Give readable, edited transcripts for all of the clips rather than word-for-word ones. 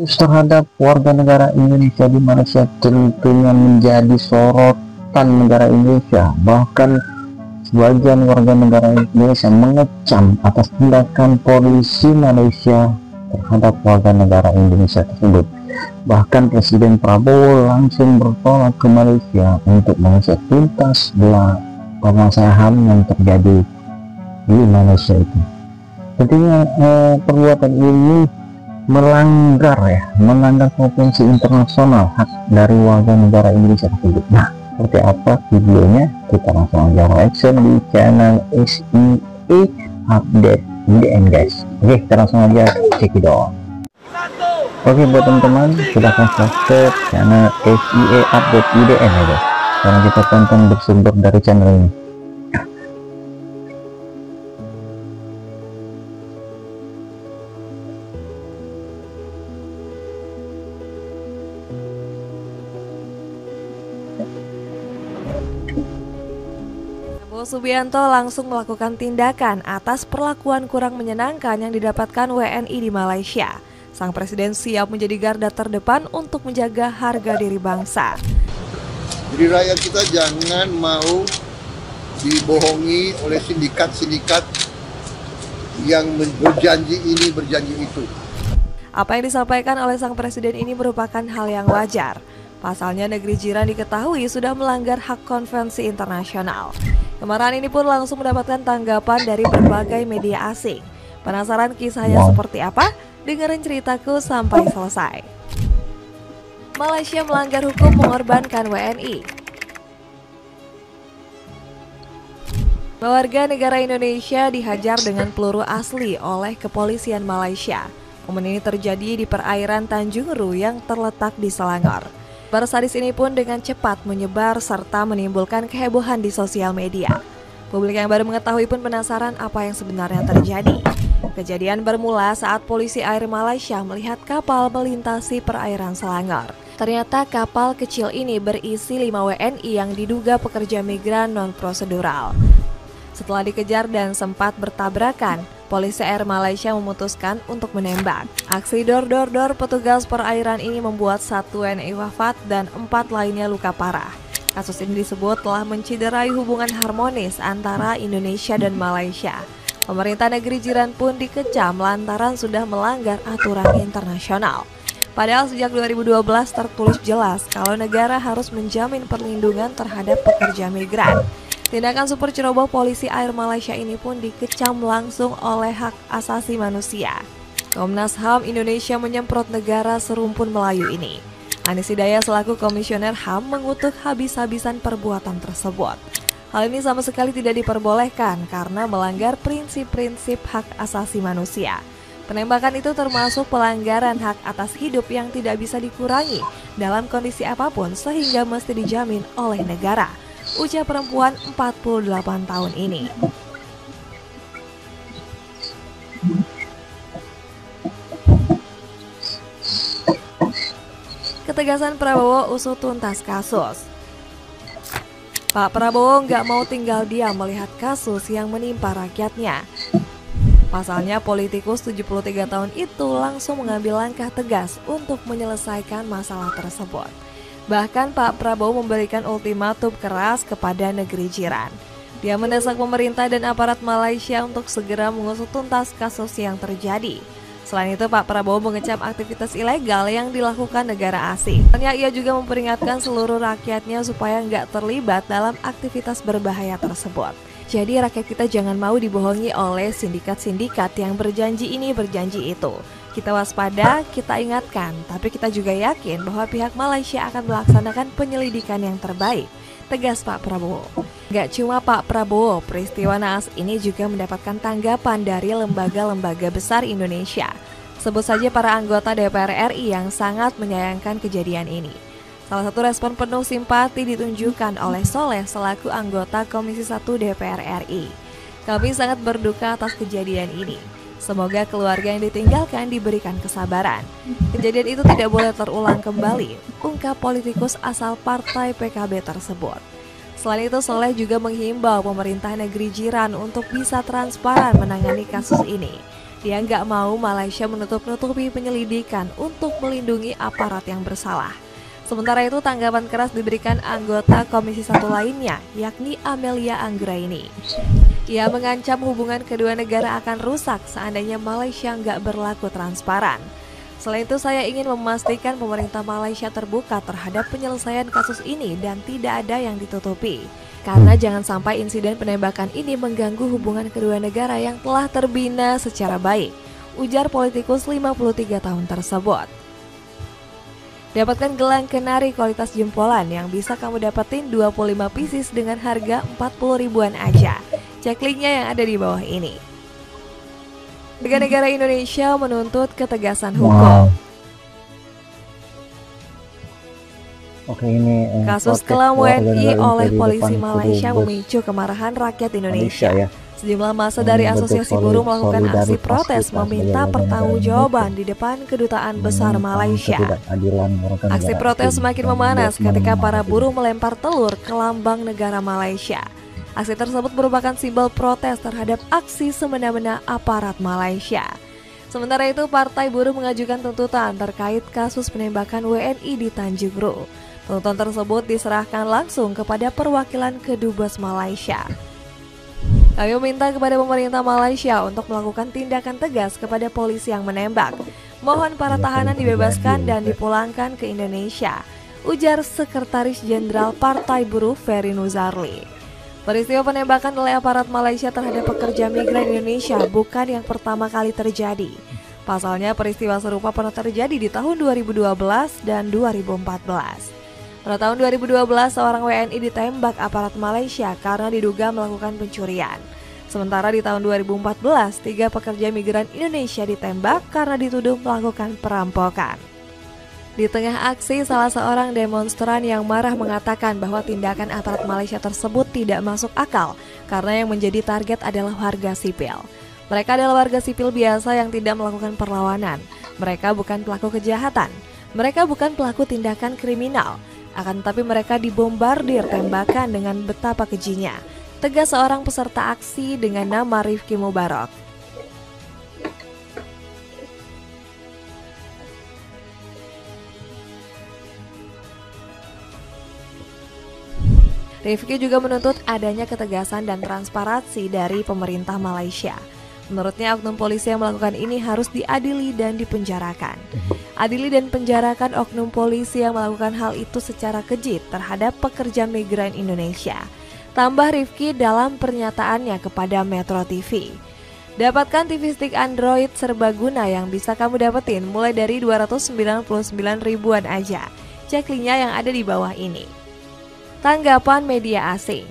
terhadap warga negara Indonesia di Malaysia tentunya menjadi sorotan negara Indonesia. Bahkan sebagian warga negara Indonesia mengecam atas tindakan polisi Malaysia terhadap warga negara Indonesia tersebut. Bahkan Presiden Prabowo langsung bertolak ke Malaysia untuk mengusut tuntas permasalahan yang terjadi di Malaysia itu. Tentunya perbuatan ini melanggar konvensi internasional hak dari warga negara Indonesia tersebut. Nah, seperti apa videonya? Kita langsung aja reaction di channel SEA Update IDN guys. Oke, kita langsung aja cekidot. Oke, buat teman-teman silahkan subscribe channel SEA Update IDN ya guys, karena kita tonton bersumber dari channel ini. Prabowo Subianto langsung melakukan tindakan atas perlakuan kurang menyenangkan yang didapatkan WNI di Malaysia. Sang presiden siap menjadi garda terdepan untuk menjaga harga diri bangsa. Jadi rakyat kita jangan mau dibohongi oleh sindikat-sindikat yang berjanji ini, berjanji itu. Apa yang disampaikan oleh sang presiden ini merupakan hal yang wajar. Pasalnya negeri jiran diketahui sudah melanggar hak konvensi internasional. Kemarahan ini pun langsung mendapatkan tanggapan dari berbagai media asing. Penasaran kisahnya seperti apa? Dengerin ceritaku sampai selesai. Malaysia melanggar hukum mengorbankan WNI. Warga negara Indonesia dihajar dengan peluru asli oleh kepolisian Malaysia. Momen ini terjadi di perairan Tanjung Ru yang terletak di Selangor. Kabar sadis ini pun dengan cepat menyebar serta menimbulkan kehebohan di sosial media. Publik yang baru mengetahui pun penasaran apa yang sebenarnya terjadi. Kejadian bermula saat polisi air Malaysia melihat kapal melintasi perairan Selangor. Ternyata kapal kecil ini berisi 5 WNI yang diduga pekerja migran non-prosedural. Setelah dikejar dan sempat bertabrakan, polisi air Malaysia memutuskan untuk menembak. Aksi dor-dor-dor petugas perairan ini membuat 1 WNI wafat dan 4 lainnya luka parah. Kasus ini disebut telah menciderai hubungan harmonis antara Indonesia dan Malaysia. Pemerintah negeri jiran pun dikecam lantaran sudah melanggar aturan internasional. Padahal sejak 2012 tertulis jelas kalau negara harus menjamin perlindungan terhadap pekerja migran. Tindakan super ceroboh polisi air Malaysia ini pun dikecam langsung oleh hak asasi manusia. Komnas HAM Indonesia menyemprot negara serumpun Melayu ini. Anis Hidayah selaku Komisioner HAM mengutuk habis-habisan perbuatan tersebut. Hal ini sama sekali tidak diperbolehkan karena melanggar prinsip-prinsip hak asasi manusia. Penembakan itu termasuk pelanggaran hak atas hidup yang tidak bisa dikurangi dalam kondisi apapun sehingga mesti dijamin oleh negara, ujar perempuan 48 tahun ini. Ketegasan Prabowo usut tuntas kasus. Pak Prabowo nggak mau tinggal diam melihat kasus yang menimpa rakyatnya. Pasalnya politikus 73 tahun itu langsung mengambil langkah tegas untuk menyelesaikan masalah tersebut. Bahkan Pak Prabowo memberikan ultimatum keras kepada negeri jiran. Dia mendesak pemerintah dan aparat Malaysia untuk segera mengusut tuntas kasus yang terjadi. Selain itu, Pak Prabowo mengecam aktivitas ilegal yang dilakukan negara asing. Ia juga memperingatkan seluruh rakyatnya supaya nggak terlibat dalam aktivitas berbahaya tersebut. Jadi rakyat kita jangan mau dibohongi oleh sindikat-sindikat yang berjanji ini berjanji itu. Kita waspada, kita ingatkan, tapi kita juga yakin bahwa pihak Malaysia akan melaksanakan penyelidikan yang terbaik, tegas Pak Prabowo. Gak cuma Pak Prabowo, peristiwa naas ini juga mendapatkan tanggapan dari lembaga-lembaga besar Indonesia. Sebut saja para anggota DPR RI yang sangat menyayangkan kejadian ini. Salah satu respon penuh simpati ditunjukkan oleh Soleh selaku anggota Komisi 1 DPR RI. Kami sangat berduka atas kejadian ini. Semoga keluarga yang ditinggalkan diberikan kesabaran. Kejadian itu tidak boleh terulang kembali, ungkap politikus asal partai PKB tersebut. Selain itu, Soleh juga menghimbau pemerintah negeri jiran untuk bisa transparan menangani kasus ini. Dia nggak mau Malaysia menutup-nutupi penyelidikan untuk melindungi aparat yang bersalah. Sementara itu tanggapan keras diberikan anggota Komisi 1 lainnya, yakni Amelia Anggraini. Ia mengancam hubungan kedua negara akan rusak seandainya Malaysia nggak berlaku transparan. Selain itu, saya ingin memastikan pemerintah Malaysia terbuka terhadap penyelesaian kasus ini dan tidak ada yang ditutupi. Karena jangan sampai insiden penembakan ini mengganggu hubungan kedua negara yang telah terbina secara baik, ujar politikus 53 tahun tersebut. Dapatkan gelang kenari kualitas jempolan yang bisa kamu dapetin 25 pieces dengan harga 40 ribuan aja. Cek linknya yang ada di bawah ini. Negara Indonesia menuntut ketegasan hukum. Oke, ini Kasus kelam WNI oleh polisi Malaysia memicu kemarahan rakyat Indonesia. Sejumlah massa dari Asosiasi Buruh melakukan aksi protes meminta pertanggungjawaban di depan Kedutaan Besar Malaysia. Aksi protes semakin memanas ketika para buruh melempar telur ke lambang negara Malaysia. Aksi tersebut merupakan simbol protes terhadap aksi semena-mena aparat Malaysia. Sementara itu, Partai Buruh mengajukan tuntutan terkait kasus penembakan WNI di Tanjung Ru. Tuntutan tersebut diserahkan langsung kepada perwakilan Kedubes Malaysia. Kami meminta kepada pemerintah Malaysia untuk melakukan tindakan tegas kepada polisi yang menembak. Mohon para tahanan dibebaskan dan dipulangkan ke Indonesia, ujar Sekretaris Jenderal Partai Buruh Ferry Nuzarli. Peristiwa penembakan oleh aparat Malaysia terhadap pekerja migran Indonesia bukan yang pertama kali terjadi. Pasalnya peristiwa serupa pernah terjadi di tahun 2012 dan 2014. Pada tahun 2012, seorang WNI ditembak aparat Malaysia karena diduga melakukan pencurian. Sementara di tahun 2014, 3 pekerja migran Indonesia ditembak karena dituduh melakukan perampokan. Di tengah aksi, salah seorang demonstran yang marah mengatakan bahwa tindakan aparat Malaysia tersebut tidak masuk akal karena yang menjadi target adalah warga sipil. Mereka adalah warga sipil biasa yang tidak melakukan perlawanan. Mereka bukan pelaku kejahatan. Mereka bukan pelaku tindakan kriminal. Akan tetapi mereka dibombardir tembakan dengan betapa kejinya, tegas seorang peserta aksi dengan nama Rifki Mubarak. Rifki juga menuntut adanya ketegasan dan transparansi dari pemerintah Malaysia. Menurutnya, oknum polisi yang melakukan ini harus diadili dan dipenjarakan. Adili dan penjarakan oknum polisi yang melakukan hal itu secara keji terhadap pekerja migran Indonesia. Tambah Rifki dalam pernyataannya kepada Metro TV. Dapatkan TV stick Android serbaguna yang bisa kamu dapetin mulai dari 299 ribuan aja. Cek linknya yang ada di bawah ini. Tanggapan media asing.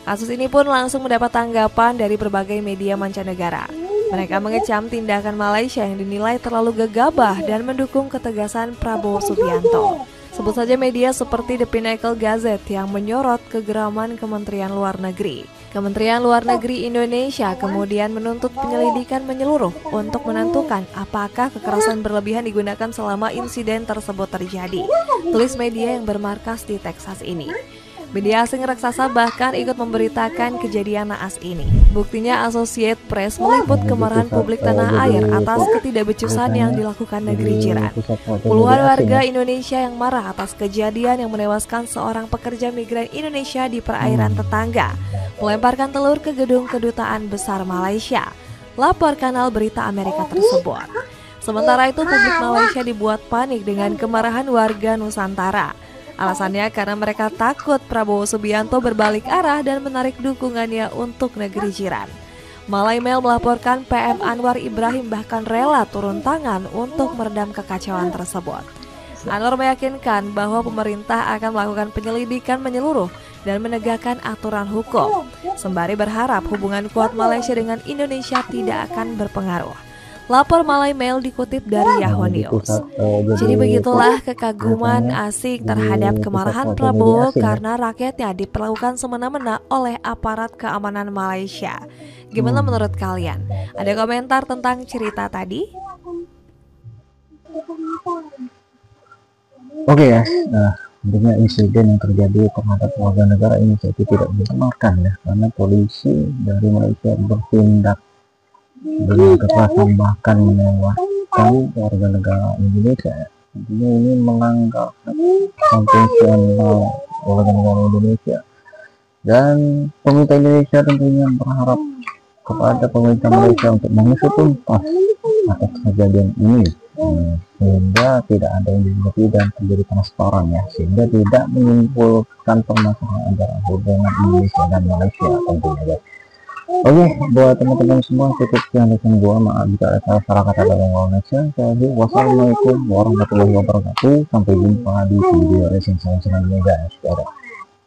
Kasus ini pun langsung mendapat tanggapan dari berbagai media mancanegara. Mereka mengecam tindakan Malaysia yang dinilai terlalu gegabah dan mendukung ketegasan Prabowo Subianto. Sebut saja media seperti The Pinnacle Gazette yang menyorot kegeraman Kementerian Luar Negeri. Kementerian Luar Negeri Indonesia kemudian menuntut penyelidikan menyeluruh untuk menentukan apakah kekerasan berlebihan digunakan selama insiden tersebut terjadi. Tulis media yang bermarkas di Texas ini. Media asing raksasa bahkan ikut memberitakan kejadian naas ini. Buktinya Associated Press meliput kemarahan publik tanah air atas ketidakbecusan yang dilakukan negeri jiran. Puluhan warga Indonesia yang marah atas kejadian yang menewaskan seorang pekerja migran Indonesia di perairan tetangga melemparkan telur ke gedung Kedutaan Besar Malaysia, lapor kanal berita Amerika tersebut. Sementara itu, publik Malaysia dibuat panik dengan kemarahan warga Nusantara. Alasannya karena mereka takut Prabowo Subianto berbalik arah dan menarik dukungannya untuk negeri jiran. Malay Mail melaporkan PM Anwar Ibrahim bahkan rela turun tangan untuk meredam kekacauan tersebut. Anwar meyakinkan bahwa pemerintah akan melakukan penyelidikan menyeluruh dan menegakkan aturan hukum, sembari berharap hubungan kuat Malaysia dengan Indonesia tidak akan berpengaruh. Lapor Malay Mail dikutip dari Yahoo News. Jadi begitulah kekaguman asing terhadap kemarahan Prabowo karena rakyatnya diperlakukan semena-mena oleh aparat keamanan Malaysia. Gimana menurut kalian? Ada komentar tentang cerita tadi? Oke ya, tentunya insiden yang terjadi terhadap warga negara ini saya tidak dibenarkan ya, karena polisi dari Malaysia bertindak dengan kekerasan bahkan menewaskan warga negara Indonesia. Tentunya ini melanggar konvensional warga negara Indonesia, dan pemerintah Indonesia tentunya berharap kepada pemerintah Malaysia untuk mengusut tuntas atas kejadian ini, sehingga tidak ada yang dimengerti dan terjadi transparan ya, sehingga tidak menimbulkan permasalahan antara hubungan Indonesia dan Malaysia tentunya. Oke, buat teman-teman semua cukup sekian dari gua. Maaf jika ada salah kata dalam Malaysia. Wassalamualaikum warahmatullahi wabarakatuh. Sampai jumpa di video racing selanjutnya guys. Dadah.